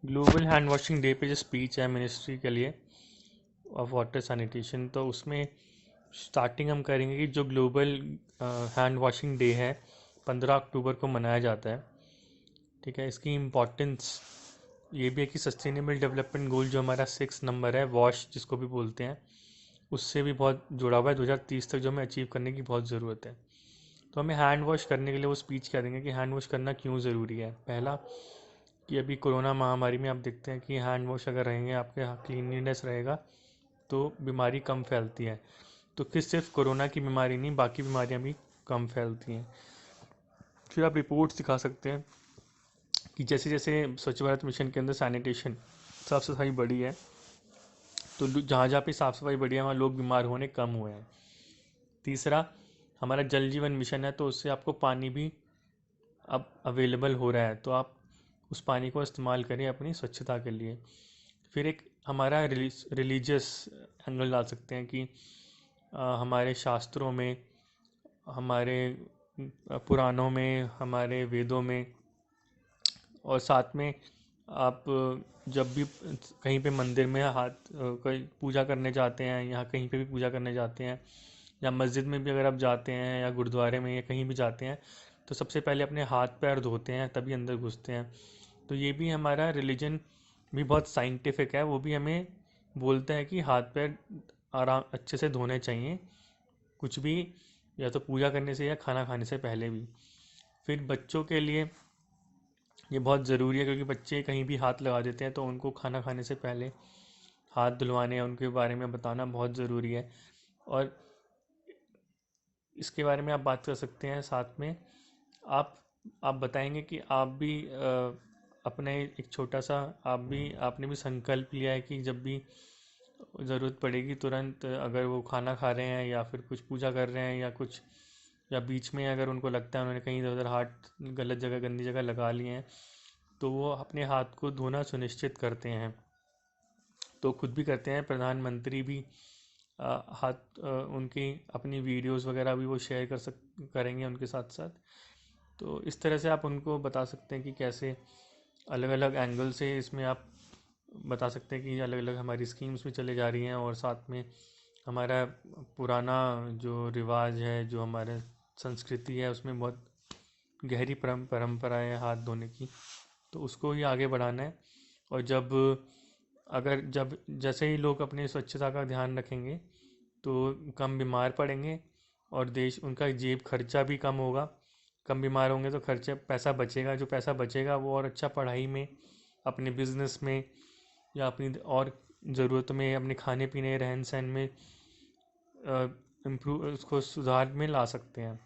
Global hand washing day पे जो speech है मिनिस्ट्री के लिए ऑफ वाटर सैनिटेशन, तो उसमें स्टार्टिंग हम करेंगे कि जो ग्लोबल हैंड वॉशिंग डे है 15 अक्टूबर को मनाया जाता है। ठीक है, इसकी इम्पोर्टेंस ये भी है कि सस्टेनेबल डेवलपमेंट गोल जो हमारा 6 नंबर है, वॉश जिसको भी बोलते हैं, उससे भी बहुत जुड़ा हुआ है। 2030 तक जो हमें अचीव करने की बहुत ज़रूरत है। तो हमें हैंड वॉश करने के लिए वो स्पीच कह देंगे कि हैंड वॉश करना क्यों ज़रूरी है। पहला, कि अभी कोरोना महामारी में आप देखते हैं कि हैंड वॉश अगर रहेंगे, आपके यहाँ क्लीनलीनेस रहेगा, तो बीमारी कम फैलती है। तो कि सिर्फ कोरोना की बीमारी नहीं, बाकी बीमारियां भी कम फैलती हैं। फिर आप रिपोर्ट्स दिखा सकते हैं कि जैसे जैसे स्वच्छ भारत मिशन के अंदर सैनिटेशन, साफ़ सफाई बढ़ी है, तो जहाँ जहाँ पे साफ़ सफाई बढ़ी है वहाँ लोग बीमार होने कम हुए हैं। तीसरा, हमारा जल जीवन मिशन है, तो उससे आपको पानी भी अब अवेलेबल हो रहा है, तो आप उस पानी को इस्तेमाल करें अपनी स्वच्छता के लिए। फिर एक हमारा रिलीजियस एंगल डाल सकते हैं कि हमारे शास्त्रों में, हमारे पुराणों में, हमारे वेदों में, और साथ में आप जब भी कहीं पे मंदिर में कहीं पूजा करने जाते हैं, या कहीं पे भी पूजा करने जाते हैं, या मस्जिद में भी अगर आप जाते हैं, या गुरुद्वारे में, या कहीं भी जाते हैं, तो सबसे पहले अपने हाथ पैर धोते हैं तभी अंदर घुसते हैं। तो ये भी हमारा रिलीजन भी बहुत साइंटिफिक है, वो भी हमें बोलता है कि हाथ पैर आराम अच्छे से धोने चाहिए, कुछ भी, या तो पूजा करने से या खाना खाने से पहले भी। फिर बच्चों के लिए ये बहुत ज़रूरी है, क्योंकि बच्चे कहीं भी हाथ लगा देते हैं, तो उनको खाना खाने से पहले हाथ धुलवाने या उनके बारे में बताना बहुत ज़रूरी है। और इसके बारे में आप बात कर सकते हैं। साथ में आप आप बताएंगे कि आप भी अपने एक छोटा सा, आपने भी संकल्प लिया है कि जब भी ज़रूरत पड़ेगी तुरंत, अगर वो खाना खा रहे हैं या फिर कुछ पूजा कर रहे हैं या कुछ, या बीच में अगर उनको लगता है उन्होंने कहीं इधर उधर हाथ गलत जगह, गंदी जगह लगा लिए हैं, तो वो अपने हाथ को धोना सुनिश्चित करते हैं। तो खुद भी करते हैं, प्रधानमंत्री भी उनकी अपनी वीडियोस वगैरह भी वो शेयर करेंगे उनके साथ साथ। तो इस तरह से आप उनको बता सकते हैं कि कैसे अलग अलग एंगल से इसमें आप बता सकते हैं कि अलग अलग हमारी स्कीम्स भी चले जा रही हैं, और साथ में हमारा पुराना जो रिवाज है, जो हमारे संस्कृति है, उसमें बहुत गहरी परंपरा है हाथ धोने की, तो उसको ही आगे बढ़ाना है। और जब जैसे ही लोग अपनी स्वच्छता का ध्यान रखेंगे, तो कम बीमार पड़ेंगे, और देश उनका जेब खर्चा भी कम होगा। कम बीमार होंगे तो खर्चे पैसा बचेगा, जो पैसा बचेगा वो और अच्छा पढ़ाई में, अपने बिजनेस में, या अपनी और ज़रूरत में, अपने खाने पीने रहन सहन में इम्प्रूव, उसको सुधार में ला सकते हैं।